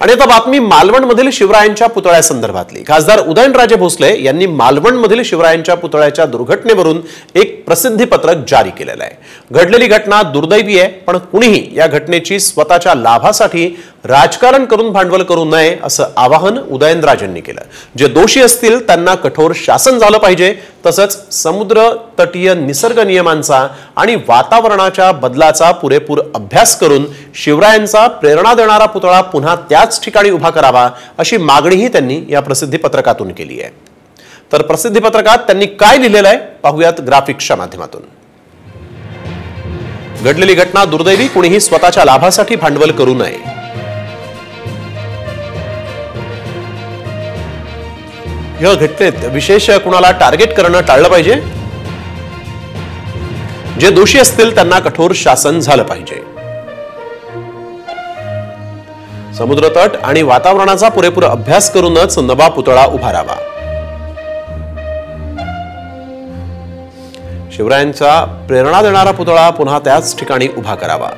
आणि आता बातमी मालवणमधील शिवरायांच्या पुतळ्यासंदर्भातली। खासदार उदयनराजे भोसले यांनी मालवणमधील शिवरायांच्या पुतळ्याच्या दुर्घटनेवरून एक प्रसिद्धी पत्रक जारी केलेलं आहे। घडलेली घटना दुर्दैवी आहे, पण कुणीही या घटनेची स्वतःच्या लाभासाठी राजकारण करून भांडवल करू नये असं आवाहन उदयनराजेंनी केलं। जे दोषी असतील त्यांना कठोर शासन झालं पाहिजे, तसंच समुद्र तटीय निसर्ग नियमांचा आणि वातावरणाच्या बदलाचा पुरेपूर अभ्यास करून शिवरायांचा प्रेरणा देणारा पुतळा पुन्हा त्याच ठिकाणी उभा करावा अशी मागणीही त्यांनी या प्रसिद्धी पत्रकातून केली आहे। तर प्रसिद्धी पत्रकात त्यांनी काय लिहिलेलं आहे पाहूयात ग्राफिक्सच्या माध्यमातून। घडलेली घटना दुर्दैवी, कुणीही स्वतःच्या लाभासाठी भांडवल करू नये। या घटनेत विशेष कुणाला टार्गेट करणं टाळलं पाहिजे। जे दोषी असतील त्यांना कठोर शासन झालं पाहिजे। समुद्रतट आणि वातावरणाचा पुरेपूर अभ्यास करूनच नवा पुतळा उभारावा। शिवरायांचा प्रेरणा देणारा पुतळा पुन्हा त्याच ठिकाणी उभा करावा।